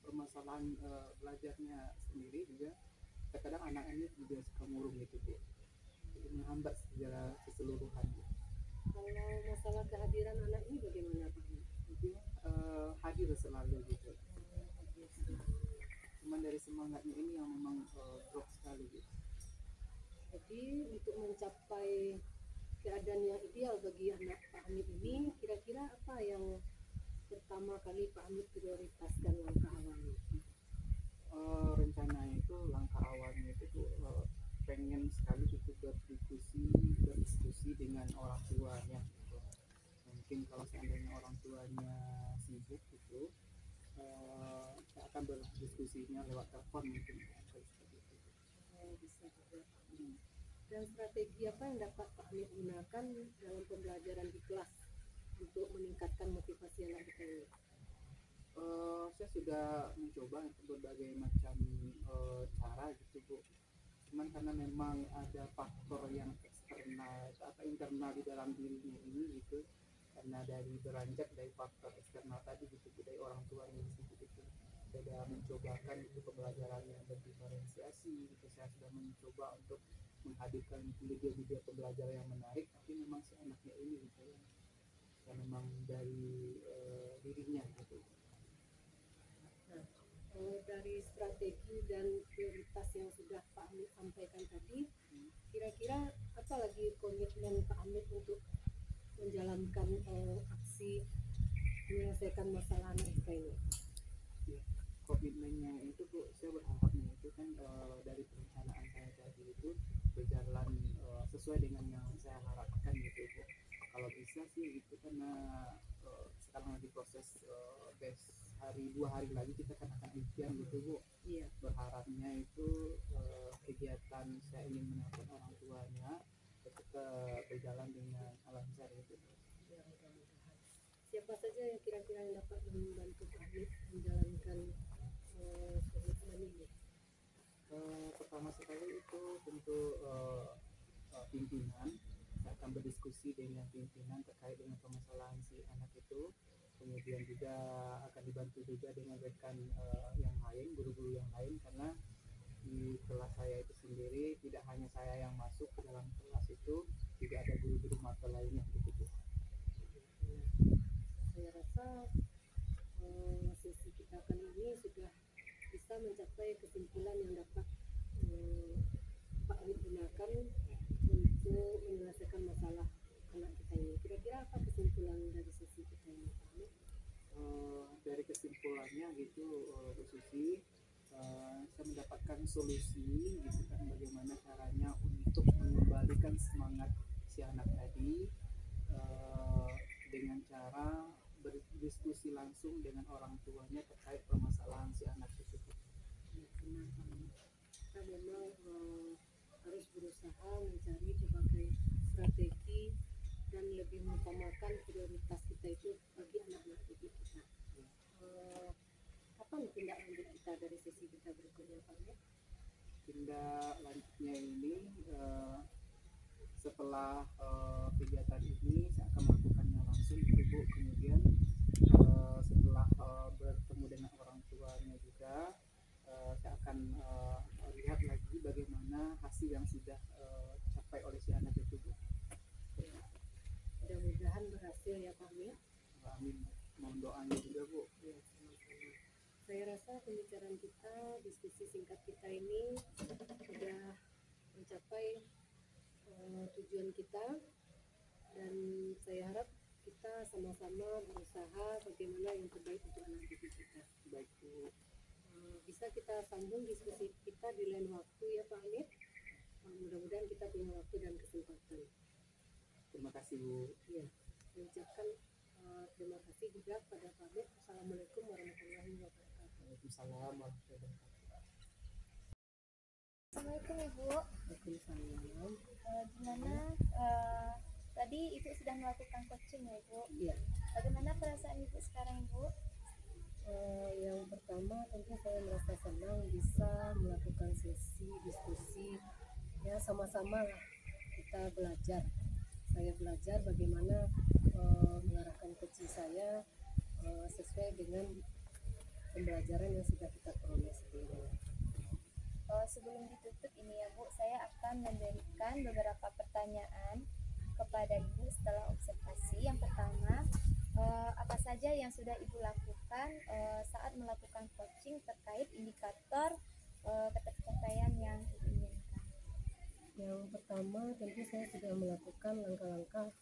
permasalahan belajarnya sendiri, juga terkadang anak ini juga suka murung gitu Bu, jadi menghambat secara keseluruhan gitu. Kalau masalah kehadiran anak ini bagaimana Pak Amit? Dia hadir selalu gitu, cuman dari semangatnya ini yang memang drop sekali gitu. Jadi untuk mencapai keadaan yang ideal bagi anak Pak Amit ini, kira-kira apa yang pertama kali Pak Amit prioritaskan langkah awalnya? Rencananya itu langkah awalnya itu pengen sekali gitu berdiskusi dengan orang tuanya gitu. Mungkin kalau seandainya orang tuanya sibuk gitu, kita akan berdiskusinya lewat telepon mungkin seperti itu. Bisa juga. Dan strategi apa yang dapat Pak Amit gunakan dalam pembelajaran di kelas untuk meningkatkan motivasi anak kita ini? Saya sudah mencoba untuk berbagai macam cara gitu Bu. Cuman karena memang ada faktor yang eksternal atau internal di dalam dirinya ini gitu, karena beranjak dari faktor eksternal tadi gitu, dari orang tuanya gitu. Sudah mencobakan itu pembelajaran yang berdiferensiasi gitu. Saya sudah mencoba untuk menghadirkan video-video pembelajaran yang menarik, tapi memang si anaknya ini gitu yang memang dari dirinya gitu. Nah, dari strategi dan prioritas yang sudah Pak Amit sampaikan tadi, kira-kira apa lagi komitmen Pak Amit untuk menjalankan aksi menyelesaikan masalah anak kita ini? Ya, komitmennya itu Bu, saya berharapnya itu kan dari perencanaan saya tadi itu berjalan sesuai dengan yang saya harapkan gitu Bu. Kalau bisa sih itu karena sekarang lagi proses hari 2 hari lagi kita akan ujian gitu Bu. Iya. Berharapnya itu kegiatan saya ingin menelpon orang tuanya itu berjalan dengan lancar gitu. Ya, mudah-mudahan. Siapa saja yang kira-kira yang dapat membantu Pak Hamid menjalankan komitmen ini? Pertama sekali itu tentu pimpinan. Saya akan berdiskusi dengan pimpinan terkait dengan permasalahan si anak itu. Kemudian juga akan dibantu juga dengan rekan yang lain, guru-guru yang lain, karena di kelas saya itu sendiri tidak hanya saya yang masuk ke dalam kelas itu, juga ada guru-guru mata lainnya gitu. Saya rasa sesi kita kali ini sudah bisa mencapai kesimpulan yang dapat Pak Hamid gunakan untuk menyelesaikan masalah anak kita ini. Kira-kira apa kesimpulan dari sesi kita ini, Pak Hamid? Dari kesimpulannya gitu Bu Susi, saya mendapatkan solusi gitu kan, bagaimana caranya untuk mengembalikan semangat si anak tadi dengan cara berdiskusi langsung dengan orang tuanya terkait permasalahan si anak tersebut. Ya, benar, Pak Hamid. Kita memang harus berusaha mencari berbagai strategi dan lebih mengutamakan prioritas kita itu bagi anak-anak didik kita. Kapan tindak lanjut kita dari sesi kita berikutnya, Pak Hamid? Tindak lanjutnya ini setelah kegiatan ini saya akan melakukannya langsung gitu Bu. Kemudian setelah bertemu dengan orang tuanya juga saya akan lihat lagi bagaimana hasil yang sudah dicapai oleh si anak itu Bu. Mudah-mudahan berhasil ya Pak Hamid. Amin. Mohon doanya juga Bu. Ya, sama-sama. Saya rasa pembicaraan kita, diskusi singkat kita ini sudah mencapai tujuan kita, dan saya harap kita sama-sama berusaha bagaimana yang terbaik untuk anak didik kita. Baik Bu. Bisa kita sambung diskusi kita di lain waktu ya Pak Hamid. Mudah-mudahan kita punya waktu dan kesempatan. Terima kasih Bu. Ya, saya ucapkan terima kasih juga kepada Pak Hamid. Assalamualaikum warahmatullahi wabarakatuh. Waalaikumsalam warahmatullahi wabarakatuh. Assalamualaikum Ibu. Waalaikumsalam. Gimana tadi Ibu sudah melakukan coaching ya Ibu? Iya. Bagaimana perasaan Ibu sekarang Ibu? Yang pertama tentu saya merasa senang bisa melakukan sesi diskusi, ya sama-sama kita belajar. Saya belajar bagaimana mengarahkan coaching saya sesuai dengan pembelajaran yang sudah kita peroleh sebelumnya. Sebelum ditutup ini ya Bu, saya akan memberikan beberapa pertanyaan kepada Ibu setelah observasi. Yang pertama, apa saja yang sudah Ibu lakukan saat melakukan coaching terkait indikator ketercapaian yang Ibu inginkan? Yang pertama tentu saya sudah melakukan langkah-langkah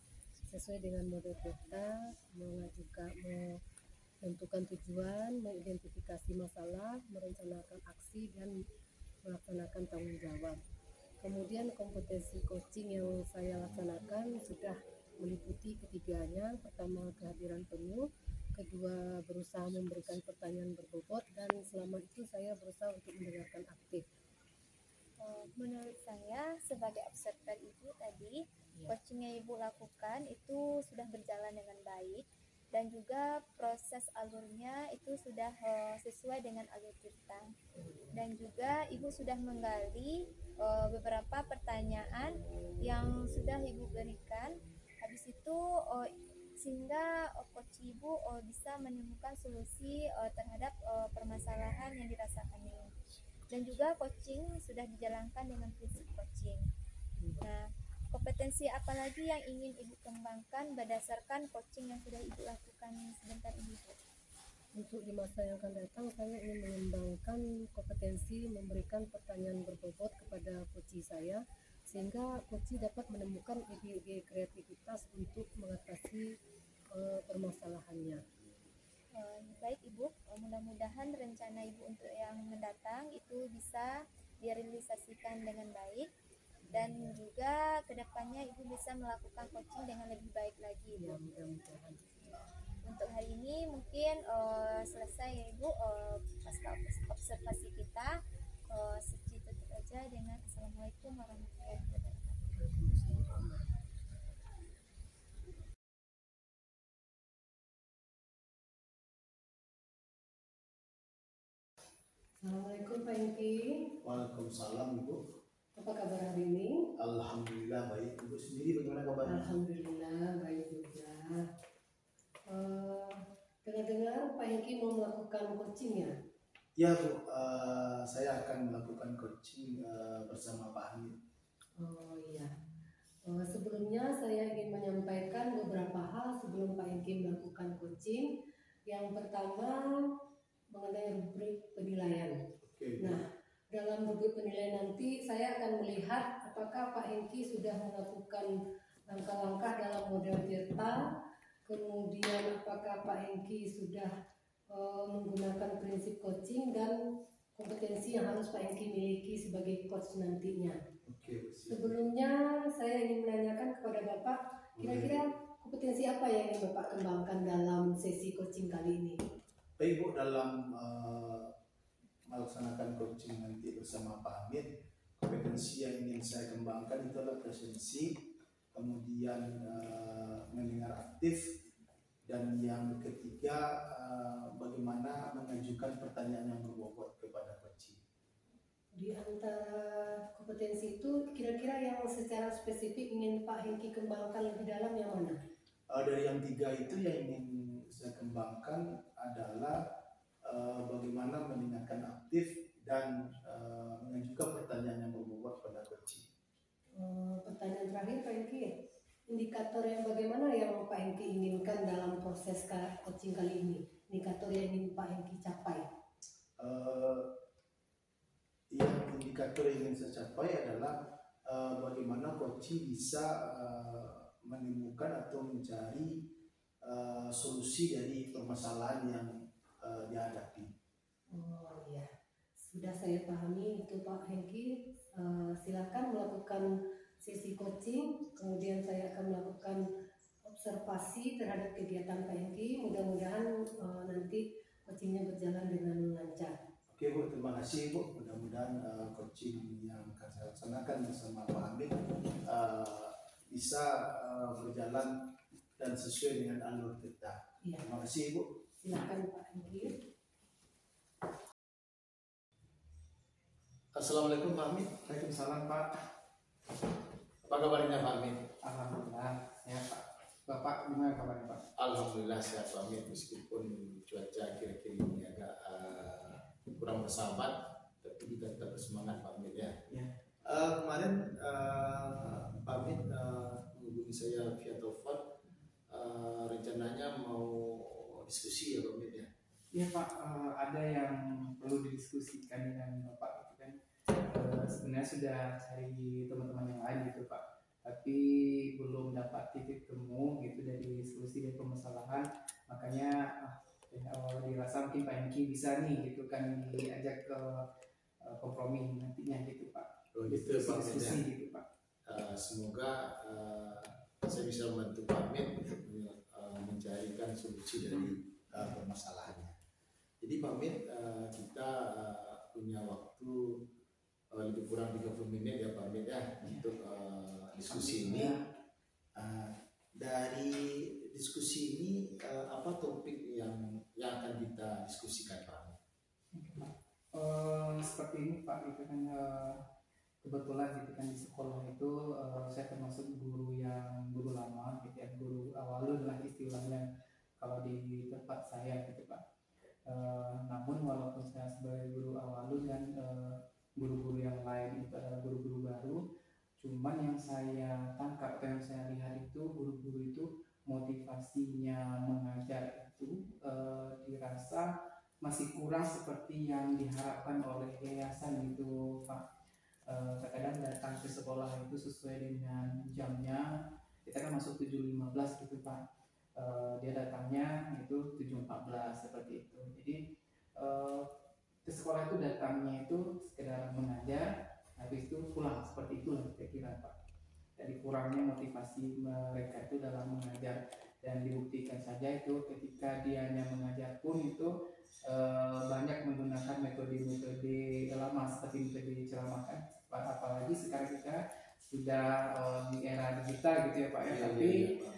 sesuai dengan model peta, menentukan tujuan, mengidentifikasi masalah, merencanakan aksi, dan melaksanakan tanggung jawab. Kemudian kompetensi coaching yang saya laksanakan sudah meliputi ketiganya. Pertama, kehadiran penuh. Kedua, berusaha memberikan pertanyaan berbobot, dan selama itu saya berusaha untuk mendengarkan aktif. Menurut saya sebagai observer Ibu tadi, coaching yang Ibu lakukan itu sudah berjalan dengan baik, dan juga proses alurnya itu sudah sesuai dengan alur cerita, dan juga Ibu sudah menggali beberapa pertanyaan yang sudah Ibu berikan. Habis itu sehingga coach Ibu bisa menemukan solusi terhadap permasalahan yang dirasakannya, dan juga coaching sudah dijalankan dengan prinsip coaching. Nah, kompetensi apa lagi yang ingin Ibu kembangkan berdasarkan coaching yang sudah Ibu lakukan sebentar ini Bu? Untuk di masa yang akan datang, saya ingin mengembangkan kompetensi memberikan pertanyaan berbobot kepada coach saya, sehingga coach dapat menemukan ide-ide kreativitas untuk mengatasi permasalahannya. Baik Ibu, mudah-mudahan rencana Ibu untuk yang mendatang itu bisa direalisasikan dengan baik, dan juga kedepannya Ibu bisa melakukan coaching dengan lebih baik lagi. Ya, mudah-mudahan. Untuk hari ini mungkin selesai ya Ibu, pasca observasi kita. Segitu tutup aja dengan Assalamualaikum warahmatullahi wabarakatuh. Assalamualaikum Pak Hengki. Waalaikumsalam Ibu. Apa kabar hari ini? Alhamdulillah baik. Ibu sendiri bagaimana kabarnya? Alhamdulillah baik juga. Dengar-dengar Pak Hengki mau melakukan coaching ya? Ya Bu, saya akan melakukan coaching bersama Pak Hamid. Oh iya. Sebelumnya saya ingin menyampaikan beberapa hal sebelum Pak Hengki melakukan coaching. Yang pertama mengenai rubrik penilaian. Oke. Nah, dalam rubrik penilaian nanti saya akan melihat apakah Pak Hengki sudah melakukan langkah-langkah dalam model Tirta, kemudian apakah Pak Hengki sudah menggunakan prinsip coaching dan kompetensi yang harus Pak Hengki miliki sebagai coach nantinya. Oke. Sebelumnya saya ingin menanyakan kepada Bapak, kira-kira kompetensi apa yang ingin Bapak kembangkan dalam sesi coaching kali ini? Baik Bu, dalam melaksanakan coaching nanti bersama Pak Hamid, kompetensi yang ingin saya kembangkan itu adalah presensi, kemudian mendengar aktif, dan yang ketiga bagaimana mengajukan pertanyaan yang berbobot kepada coaching. Di antara kompetensi itu kira-kira yang secara spesifik ingin Pak Hengki kembangkan lebih dalam yang mana? Dari yang tiga itu yang ingin saya kembangkan adalah bagaimana mendengarkan aktif dan mengajukan pertanyaan yang berbobot pada coaching. Pertanyaan terakhir Pak Hengki, indikator yang bagaimana yang Pak Hengki inginkan dalam proses coaching kali ini? Indikator yang ingin Pak Hengki capai? Yang indikator yang ingin saya capai adalah bagaimana coaching bisa menemukan atau mencari solusi dari permasalahan yang dihadapi. Oh iya, sudah saya pahami itu Pak Hengki. Silakan melakukan sesi coaching, kemudian saya akan melakukan observasi terhadap kegiatan Pak Hengki. Mudah-mudahan nanti coachingnya berjalan dengan lancar. Oke Bu, terima kasih Bu. Mudah-mudahan coaching yang akan saya laksanakan bersama Pak Hamid bisa berjalan dan sesuai dengan alur kita. Ya. Terima kasih Bu. Silakan Pak Hengki. Assalamualaikum Pak Hamid. Waalaikumsalam Pak. Apa kabarnya Pak Hamid? Alhamdulillah sehat Pak. Bapak gimana kabarnya Pak? Alhamdulillah sehat Pak Hamid, meskipun cuaca kira-kira ini agak kurang bersahabat, tapi kita tetap bersemangat Pak Hamid ya. Ya. Kemarin Pak Hamid menghubungi saya via telepon, rencananya mau diskusi ya Pak Hamid ya. Iya Pak, ada yang perlu didiskusikan dengan Bapak gitu kan. Sebenarnya sudah cari teman-teman yang lain gitu Pak, tapi belum dapat titik temu gitu dari solusi dari permasalahan. Makanya dirasa mungkin Pak Hengki bisa nih gitu kan diajak ke kompromi nantinya gitu Pak. Oh, gitu, Pak Hamid, diskusi ya. gitu Pak. Semoga saya bisa membantu Pak Hamid untuk mencarikan solusi dari permasalahannya. Jadi Pak Hamid, kita punya waktu lebih kurang 30 menit ya Pak Hamid ya, untuk diskusi ini. Dari diskusi ini apa topik yang akan kita diskusikan Pak Hamid? Seperti ini Pak, gitu kan kebetulan gitu kan di sekolah itu saya termasuk guru lama gitu ya, guru awalun lah istilahnya kalau di tempat saya gitu Pak. Namun walaupun saya sebagai guru awalun dan guru-guru yang lain itu adalah guru-guru baru, cuman yang saya tangkap atau yang saya lihat itu guru-guru itu motivasinya mengajar itu dirasa masih kurang seperti yang diharapkan oleh yayasan gitu Pak. Terkadang datang ke sekolah itu sesuai dengan jamnya, kita kan masuk 7.15 gitu Pak. Dia datangnya itu 7.14 seperti itu. Jadi ke sekolah itu datangnya itu sekedar mengajar, habis itu pulang, seperti itu lah saya kira Pak. Jadi kurangnya motivasi mereka itu dalam mengajar. dan dibuktikan saja itu ketika dia hanya mengajar pun itu banyak menggunakan metode-metode lama seperti metode ceramah kan, apalagi sekarang kita sudah di era digital gitu ya Pak ya, Iya, tapi iya, iya, Pak.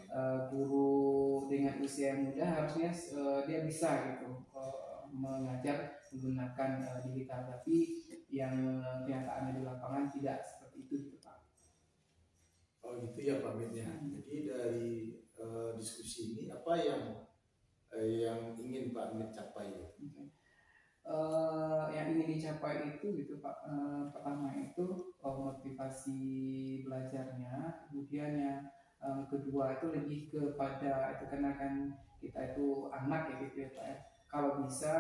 guru dengan usia yang muda harusnya dia bisa gitu mengajar menggunakan digital, tapi yang kenyataannya di lapangan tidak seperti itu gitu Pak. Oh gitu ya Pak Mit ya. Jadi dari diskusi ini apa yang ingin Pak Mit capai? Yang ingin dicapai itu gitu Pak, pertama itu motivasi belajarnya, kemudian yang kedua itu lebih kepada itu karena kan kita itu anak ya gitu ya Pak ya. Kalau bisa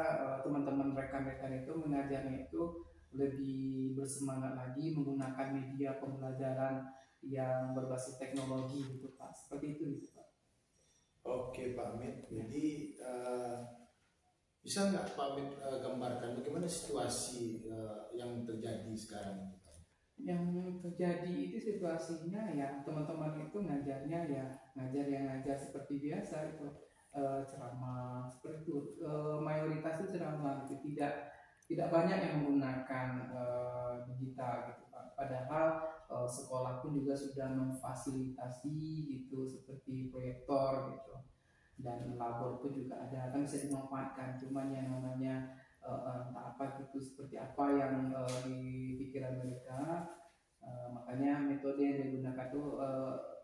teman-teman rekan-rekan itu mengajarnya itu lebih bersemangat lagi menggunakan media pembelajaran yang berbasis teknologi gitu Pak, seperti itu gitu Pak. Oke Pak Mit. Jadi bisa nggak Pak Mit gambarkan bagaimana situasi yang terjadi sekarang ini? Yang terjadi itu situasinya ya teman-teman itu ngajarnya ya ngajar seperti biasa itu, ceramah seperti itu, mayoritas itu ceramah gitu, tidak banyak yang menggunakan digital gitu Pak. Padahal sekolah pun juga sudah memfasilitasi gitu seperti proyektor gitu, dan labor pun juga ada kan bisa dimanfaatkan, cuman yang namanya entah apa gitu seperti apa yang di pikiran mereka, makanya metode yang digunakan itu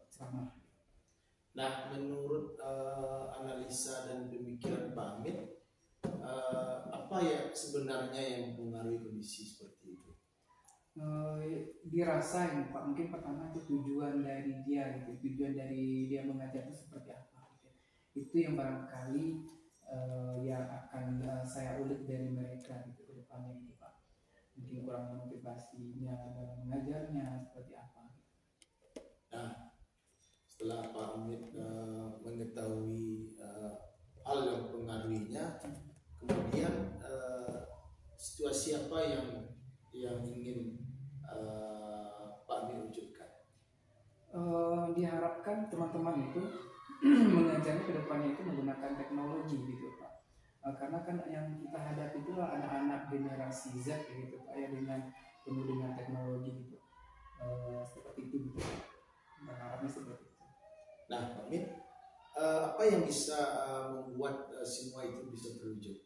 ceramah. Nah, menurut analisa dan pemikiran Pak Amit, apa ya sebenarnya yang mempengaruhi kondisi seperti itu? Dirasa ini Pak, mungkin pertama itu tujuan dari dia gitu, tujuan dari dia mengajar itu seperti apa gitu. Itu yang barangkali yang akan saya ulik dari mereka gitu ke depannya gitu Pak. Mungkin kurang motivasinya dalam mengajarnya seperti apa. Nah, setelah Pak Amit mengetahui hal yang mempengaruhinya, kemudian situasi apa yang ingin Pak Amit wujudkan? Diharapkan teman-teman itu mengajarnya ke depannya itu menggunakan teknologi gitu Pak. Karena kan yang kita hadapi itu anak-anak generasi Z gitu Pak ya, dengan penuh dengan teknologi gitu. Seperti itu gitu. Berharapnya seperti itu. Nah, Pak Amit, apa yang bisa membuat semua itu bisa terwujud?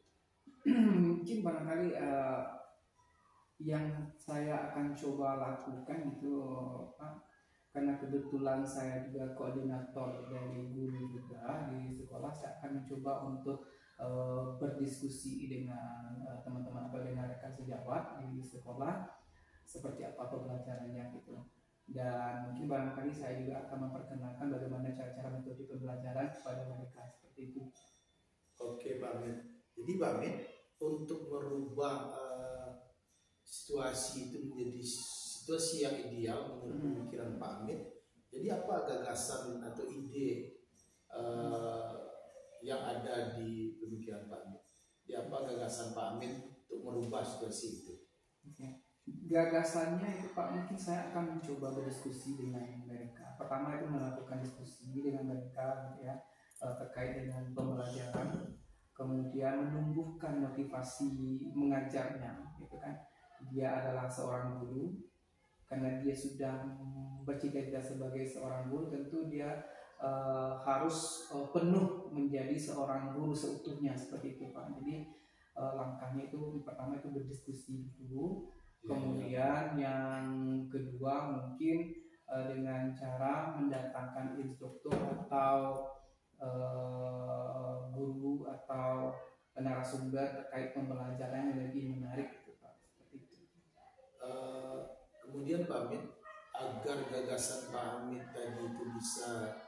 Mungkin barangkali yang saya akan coba lakukan itu Pak, karena kebetulan saya juga koordinator dari guru juga di sekolah, saya akan mencoba untuk berdiskusi dengan teman-teman atau dengan rekan sejawat di sekolah seperti apa pembelajarannya gitu, dan mungkin barangkali saya juga akan memperkenalkan bagaimana cara-cara metode pembelajaran kepada mereka seperti itu. Oke Pak Amit. Jadi Pak Amit, untuk merubah situasi itu menjadi situasi yang ideal menurut pemikiran Pak Amit, jadi apa gagasan atau ide yang ada di pemikiran Pak Amit? Jadi apa gagasan Pak Amit untuk merubah situasi itu? Okay. Gagasannya itu Pak, mungkin saya akan mencoba berdiskusi dengan mereka. Pertama itu melakukan diskusi dengan mereka gitu ya, terkait dengan pembelajaran, kemudian menumbuhkan motivasi mengajarnya gitu kan. Dia adalah seorang guru, karena dia sudah bercita-cita sebagai seorang guru, tentu dia harus penuh menjadi seorang guru seutuhnya seperti itu Pak. Jadi langkahnya itu pertama itu berdiskusi dulu, kemudian yang kedua mungkin dengan cara mendatangkan instruktur atau guru atau narasumber terkait pembelajaran yang lebih menarik gitu Pak, seperti itu. Kemudian Pak Amit, agar gagasan Pak Amit tadi itu bisa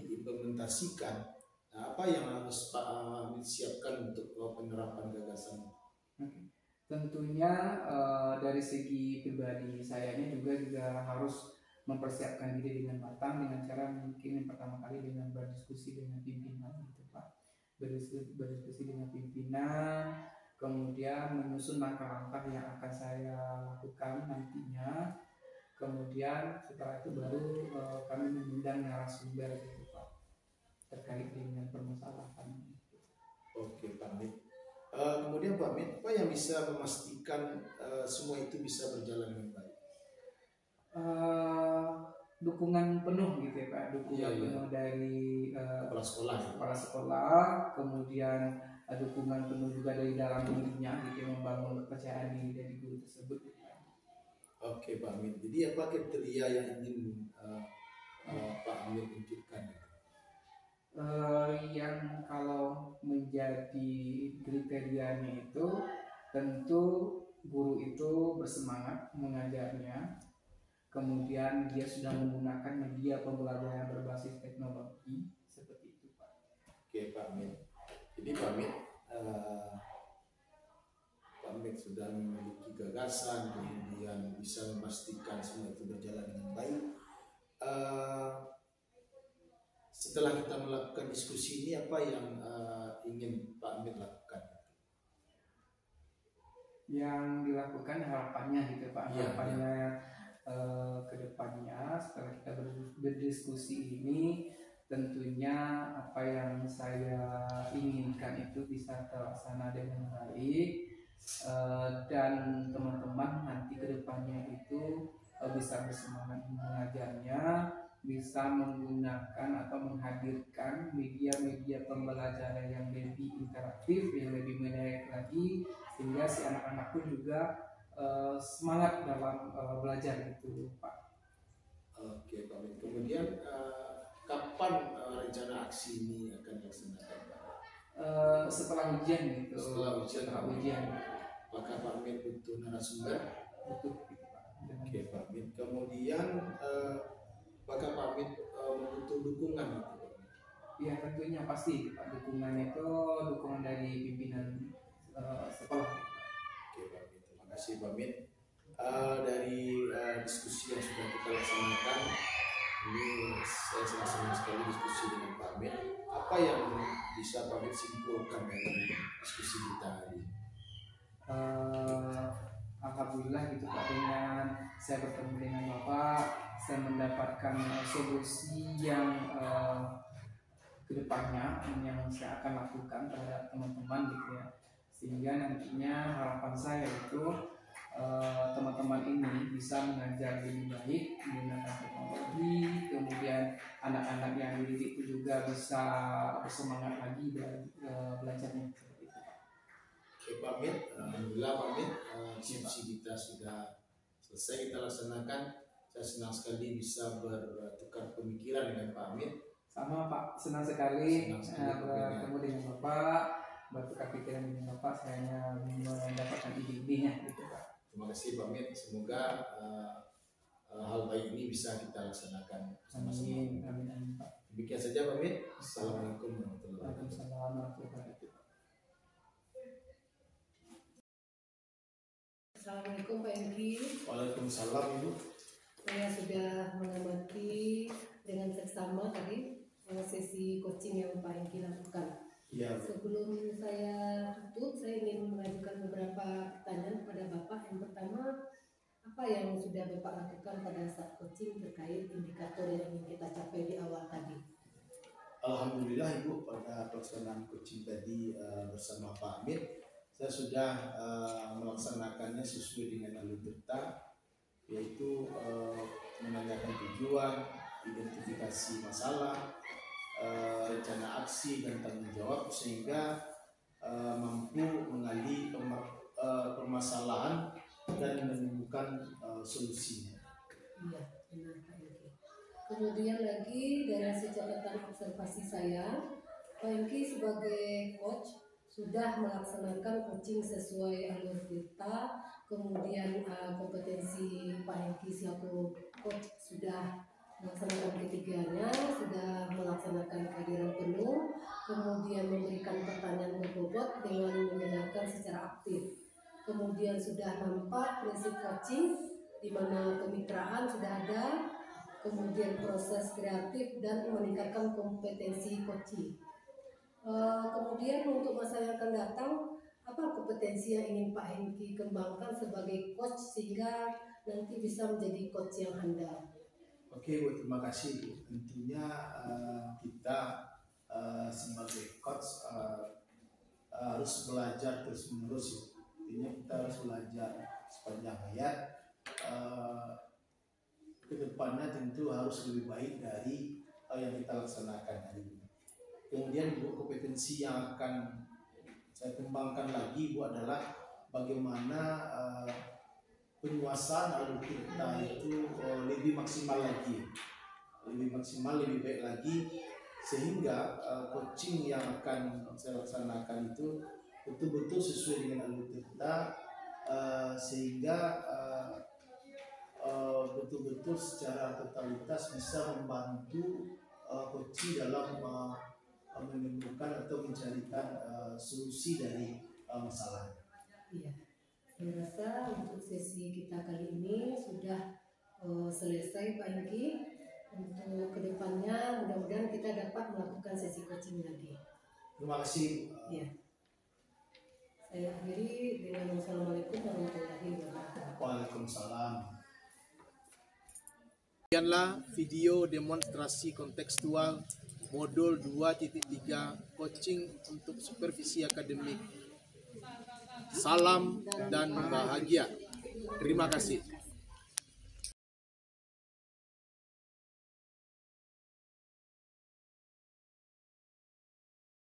diimplementasikan, nah, apa yang harus Pak Amit siapkan untuk penerapan gagasan? Tentunya dari segi pribadi saya juga harus mempersiapkan diri dengan matang, dengan cara mungkin yang pertama kali dengan berdiskusi dengan pimpinan gitu Pak, berdiskusi dengan pimpinan, kemudian menyusun langkah-langkah yang akan saya lakukan nantinya, kemudian setelah itu baru kami mengundang narasumber gitu Pak. terkait dengan permasalahan. Oke Pak Amit. Kemudian Pak Amit, apa yang bisa memastikan semua itu bisa berjalan dengan baik? Dukungan penuh gitu ya Pak, dukungan penuh dari Kepala sekolah. kepala sekolah, kemudian dukungan penuh juga dari dalam dirinya gitu, membangun kepercayaan diri dari guru tersebut gitu, Pak. Oke Pak Amit. Jadi apa kriteria yang ingin Pak Amit wujudkan? Yang kalau menjadi kriterianya itu tentu guru itu bersemangat mengajarnya, kemudian dia sudah menggunakan media pembelajaran berbasis teknologi seperti itu Pak. Oke Pak Amit. Jadi Pak Amit, Pak Amit sudah memiliki gagasan, kemudian bisa memastikan semua itu berjalan dengan baik. Setelah kita melakukan diskusi ini, apa yang ingin Pak Amit lakukan? Yang dilakukan harapannya gitu Pak, Iya, harapannya ke depannya setelah kita berdiskusi ini, tentunya apa yang saya inginkan itu bisa terlaksana dengan baik, dan teman-teman nanti ke depannya itu bisa bersemangat mengajarnya, bisa menggunakan atau menghadirkan media-media pembelajaran yang lebih interaktif, yang lebih menarik lagi, sehingga si anak-anak pun juga semangat dalam belajar itu Pak. Oke Pak Amit. Kemudian kapan rencana aksi ini akan dilaksanakan Pak? Setelah ujian gitu. Setelah ujian. Apakah Pak Amit butuh narasumber? Butuh gitu Pak. Oke Pak Amit. Kemudian apakah Pak Amit membutuh dukungan gitu Pak? Iya tentunya pasti Pak, dukungannya itu dukungan dari pimpinan sekolah gitu, Pak. Oke Pak Amit. Terima kasih Pak Amit. Dari diskusi yang sudah kita laksanakan ini, saya sangat senang sekali diskusi dengan Pak Amit. Apa yang bisa Pak Amit simpulkan dari diskusi kita hari ini? Alhamdulillah gitu Pak, dengan saya bertemu dengan Bapak, saya mendapatkan solusi yang kedepannya yang saya akan lakukan terhadap teman-teman gitu ya, sehingga nantinya harapan saya itu teman-teman ini bisa mengajar lebih baik menggunakan teknologi, kemudian anak-anak yang dididik itu juga bisa bersemangat lagi dan belajarnya seperti itu. Oke Pak Amit, alhamdulillah Pak Amit, diskusi kita sudah selesai kita laksanakan. Saya senang sekali bisa bertukar pemikiran dengan Pak Amit. Sama Pak, senang sekali bertemu dengan dengan Bapak, bertukar pikiran dengan Bapak, saya mendapatkan ide-idenya gitu Pak. Terima kasih Pak Amit. Semoga hal baik ini bisa kita laksanakan bersama-sama. Amin, amin, amin Pak. Demikian saja Pak Amit. Assalamualaikum warahmatullahi wabarakatuh. Waalaikumsalam warahmatullahi wabarakatuh. Assalamualaikum Pak Hengki. Waalaikumsalam Ibu. Saya sudah mengamati dengan seksama tadi sesi coaching yang Pak Hengki lakukan. Ya. Sebelum saya tutup, saya ingin mengajukan beberapa pertanyaan kepada Bapak. Yang pertama, apa yang sudah Bapak lakukan pada saat coaching terkait indikator yang ingin kita capai di awal tadi? Alhamdulillah Ibu, pada pelaksanaan coaching tadi bersama Pak Amit, saya sudah melaksanakannya sesuai dengan alur cerita, yaitu menanyakan tujuan, identifikasi masalah, rencana aksi dan tanggung jawab, sehingga mampu mengali permasalahan dan menemukan solusinya. Iya, benar Pak Hengki. Kemudian lagi dari hasil catatan observasi saya, Pak Hengki sebagai coach sudah melaksanakan coaching sesuai alur kita, kemudian kompetensi Pak Hengki selaku coach sudah melaksanakan ketiganya, sudah melaksanakan kehadiran penuh, kemudian memberikan pertanyaan berbobot dengan mendengarkan secara aktif. Kemudian sudah nampak prinsip coaching di mana kemitraan sudah ada, kemudian proses kreatif dan meningkatkan kompetensi coaching. Kemudian untuk masa yang akan datang, apa kompetensi yang ingin Pak Hengki kembangkan sebagai coach sehingga nanti bisa menjadi coach yang handal? Oke Bu, terima kasih Bu. Tentunya kita sebagai coach harus belajar terus menerus. Intinya kita harus belajar sepanjang hayat. Kedepannya tentu harus lebih baik dari yang kita laksanakan hari ini. Kemudian Ibu, kompetensi yang akan saya kembangkan lagi Ibu adalah bagaimana penguasaan alur tirta itu lebih maksimal lagi, lebih maksimal, lebih baik lagi, sehingga coaching yang akan saya laksanakan itu betul-betul sesuai dengan alur tirta, sehingga betul-betul secara totalitas bisa membantu coaching dalam menemukan atau mencarikan solusi dari masalah. Iya, saya rasa untuk sesi kita kali ini sudah selesai Pak Yongki. Untuk kedepannya mudah-mudahan kita dapat melakukan sesi coaching lagi. Terima kasih. Iya. Saya akhiri dengan wassalamualaikum warahmatullahi wabarakatuh. Waalaikumsalam. Demikianlah video demonstrasi kontekstual modul 2.3 coaching untuk supervisi akademik. Salam dan bahagia. Terima kasih.